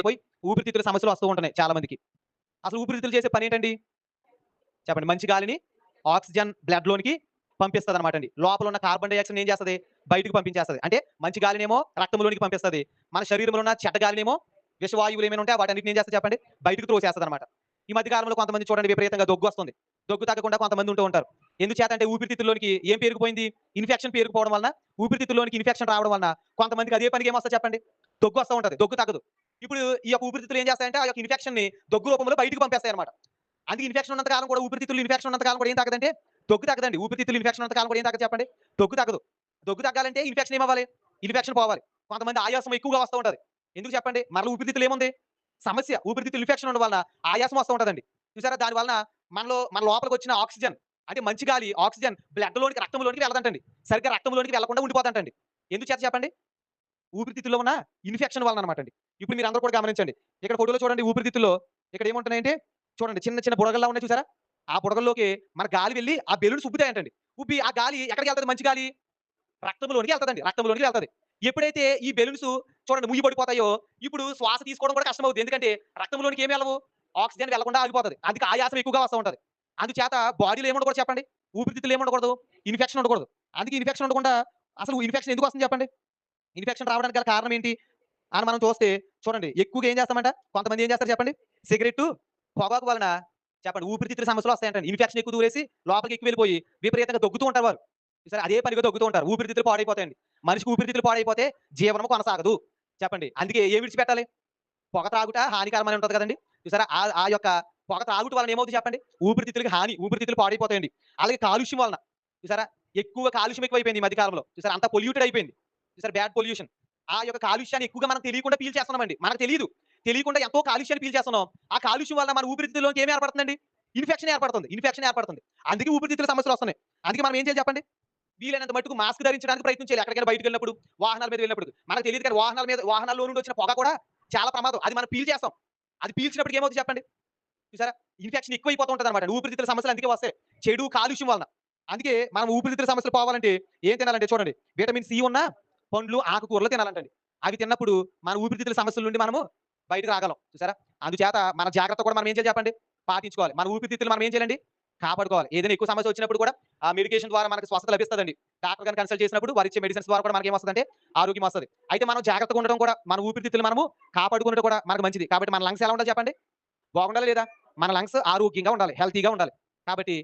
పోయి ఊపిరితిత్తుల సమస్యలు వస్తూ ఉంటున్నాయి చాలా మందికి. అసలు ఊపిరితిత్తులు చేసే పనేంటండి? చెప్పండి. మంచి గాలిని ఆక్సిజన్ బ్లడ్‌లోనికి పంపిస్తదనమాటండి. లోపల ఉన్న కార్బన్ డయాక్సైడ్‌ని ఏం చేస్తది? బయటకి పంపించేస్తది. అంటే మంచి గాలినేమో రక్తంలోనికి పంపిస్తది. మన శరీరంలో ఉన్న చెడ్డ గాలినేమో విషవాయువులు ఏమైనా ఉంటే వాటన్నిటిని ఏం చేస్తది చెప్పండి? బయటకి త్రోసేస్తదనమాట. ఈ మధ్య కాలంలో కొంతమంది చూడండి విపరీతంగా దగ్గొస్తుంది. దగ్గు తగ్గకుండా కొంతమంది ఉంటూ ఉంటారు. ఎందుచేతంటే ఊపిరితిత్తుల్లోనికి ఏం పేరుకుపోయింది? ఇన్ఫెక్షన్ పేరుకుపోవడం వలన, ఊపిరితిత్తుల్లోనికి ఇన్ఫెక్షన్ రావడం వలన కొంతమందికి అదే పనిగా ఏమొస్తది చెప్పండి? దగ్గొస్తా ఉంటది. దగ్గు తగ్గదు. ఇప్పుడు ఈ యొక్క ఊపిరితిత్తులు ఏం చేస్తాయంటే ఆ యొక్క ఇన్ఫెక్షన్‌ని దగ్గు రూపంలో బయటికి పంపేస్తాయన్నమాట. అందుకే ఇన్ఫెక్షన్ ఉన్నంత కాలం కూడా ఊపిరితిత్తులు ఇన్ఫెక్షన్ ఉన్నంత కాలం కూడా ఏం తగ్గదంటే దగ్గు తగ్గదండి. ఊపిరితిత్తులు ఇన్ఫెక్షన్ ఉన్నంత కాలం కూడా ఏం తగ్గదు చెప్పండి? దగ్గు తగ్గదు. దగ్గు తగ్గాలంటే ఇన్ఫెక్షన్ ఏమవ్వాలి? ఇన్ఫెక్షన్ పోవాలి. కొంతమంది ఆయాసం ఎక్కువగా వస్తూ ఉంటది. ఎందుకు చెప్పండి? మరల ఊపిరితిత్తులు ఏముంది? సమస్య. ఊపిరితిత్తులు ఇన్ఫెక్షన్ ఉండడం వలన ఆయాసం వస్తూ ఉంటదండి. చూసారా? దాని వలన మన లోపలికొచ్చిన ఆక్సిజన్ అంటే మంచి గాలి ఆక్సిజన్ బ్లడ్‌లోనికి రక్తంలోనికి వెళ్ళదంటండి. సరిగ్గా రక్తంలోనికి వెళ్ళకుండా ఉండిపోతంటండి. ఎందుచేత చెప్పండి? ఊపిరితిత్తుల్లో ఉన్న ఇన్ఫెక్షన్ వలన అనమాటండి. ఇప్పుడు మీరందరూ కూడా గమనించండి. ఇక్కడ ఫోటోలో చూడండి ఊపిరితిత్తుల్లో ఇక్కడ ఏముంటున్నాయంటే చూడండి చిన్న చిన్న బుడగల్లా ఉన్నాయి చూసారా? ఆ బుడగల్లోకి మన గాలి వెళ్లి ఆ బెలూన్స్ ఉబ్బుతాయంటండి. ఉబ్బి ఆ గాలి ఎక్కడికెళ్తది మంచి గాలి? రక్తంలోనికి ఎళ్తదండి. రక్తంలోనికి వెళ్తది. ఎప్పుడైతే ఈ బెలూన్స్ చూడండి ముయ్యి పడిపోతాయో, ఇప్పుడు శ్వాస తీసుకోవడం కూడా కష్టమవుద్ది. ఎందుకంటే రక్తంలోనికి ఏమి ఎళ్ళవు? ఆక్సిజన్ వెళ్ళకుండా ఆగిపోతది. అందుకే ఆయాసం ఎక్కువగా వస్తా ఉంటది. అందుచేత బాడీలో ఏముండకూడదు చెప్పండి? ఊపిరితిత్తుల్లో ఏముండకూడదు? ఇన్ఫెక్షన్ ఉండకూడదు. అందుకే ఇన్ఫెక్షన్ ఉండకుండా అసలు ఇన్ఫెక్షన్ ఎందుకొస్తుంది చెప్పండి? ఇన్ఫెక్షన్ రావడానికి గల కారణం ఏంటి? అని మనం చూస్తే చూడండి ఎక్కువగా ఏం చేస్తామంట? కొంతమంది ఏం చేస్తారు చెప్పండి? సిగరెట్టు, పొగాకు వలన చెప్పండి ఊపిరితిత్తుల సమస్యలు వస్తాయంటండి. ఇన్ఫెక్షన్ ఎక్కువ దూరేసి లోపలికి ఎక్కువ వెళ్ళిపోయి విపరీతంగా దగ్గుతూ ఉంటారు వారు. చూసారా? అదే పనిగా దగ్గుతూ ఉంటారు. ఊపిరితిత్తులు పాడైపోతాయండి. మనిషికి ఊపిరితిత్తులు పాడైపోతే జీవనము కొనసాగదు. చెప్పండి. అందుకే ఏం విడిచిపెట్టాలి? పొగ త్రాగుట హానికరం అని ఉంటది కదండీ! చూసారా? ఆ యొక్క పొగ త్రాగుట వలన ఏమవుద్ది చెప్పండి? ఊపిరితిత్తులకి హాని. ఊపిరితిత్తులు పాడైపోతాయండి. అలాగే కాలుష్యం వలన చూసారా? ఎక్కువ కాలుష్యం ఎక్కువైపోయింది ఈ మధ్య కాలంలో. చూసారా? అంతా పొల్యూటెడ్ అయిపోయింది. చూసారా? Bad pollution. ఆ యొక్క కాలుష్యాన్ని ఎక్కువగా మనం తెలియకుండా పీల్చేస్తున్నామండి. మనకు తెలీదు. తెలియకుండా ఎంతో కాలుష్యాన్ని పీల్చేస్తున్నాం. ఆ కాలుష్యం వల్ల మన ఊపిరితిత్తుల్లోకి ఏమి ఏర్పడుతుందండి? ఇన్ఫెక్షన్ ఏర్పడుతుంది. ఇన్ఫెక్షన్ ఏర్పడుతుంది. అందుకే ఊపిరితిత్తుల సమస్యలొస్తున్నాయి. అందుకే మనం ఏం చేయాలి చెప్పండి? వీలైనంత మట్టుకు మాస్క్ ధరించడానికి ప్రయత్నం చేయాలి. ఎక్కడికైనా బయటికెళ్ళినప్పుడు, వాహనాల మీద వెళ్ళినప్పుడు. మనకు తెలీదు కానీ వాహనాల్లో నుండి వచ్చిన పొగ కూడా చాలా ప్రమాదం. అది మనం పీల్చేస్తాం. అది పీల్చినప్పటికి ఏమవుద్ది చెప్పండి? చూసారా? ఇన్ఫెక్షన్ ఎక్కువైపోతూ ఉంటదన్నమాట. ఊపిరితిత్తుల సమస్యలు అందుకే వస్తాయి. చెడు కాలుష్యం వలన. అందుకే మనం ఊపిరితిత్తుల సమస్యలు పోవాలంటే ఏం తినాలంటే చూడండి. విటమిన్ సి ఉన్న పండ్లు, ఆకుకూరలు తినాలంటండి. అవి తిన్నప్పుడు మన ఊపిరితిత్తుల సమస్యల నుండి మనము బయటకి రాగలం. చూసారా? అందుచేత మన జాగ్రత్త కూడా మనం ఏం చేయాలి చెప్పండి? పాటించుకోవాలి. మన ఊపిరితిత్తులు మనం ఏం చేయాలండి? కాపాడుకోవాలి. ఏదైనా ఎక్కువ సమస్య వచ్చినప్పుడు కూడా ఆ మెడికేషన్ ద్వారా మనకు స్వస్థత లభిస్తదండి. డాక్టర్ గారిని కన్సల్ట్ చేసినప్పుడు వారిచ్చే మెడిసిన్స్ ద్వారా కూడా మనకేమొస్తదంటే ఆరోగ్యం వస్తది. అయితే మనం జాగ్రత్తగా ఉండడం కూడా మన ఊపిరితిత్తులు మనము కాపాడుకున్నట్టు కూడా మనకు మంచిది. కాబట్టి మన లంగ్స్ ఎలా ఉండాలి చెప్పండి? బాగుండాలా లేదా? మన లంగ్స్ ఆరోగ్యంగా ఉండాలి. హెల్తీగా ఉండాలి. కాబట్టి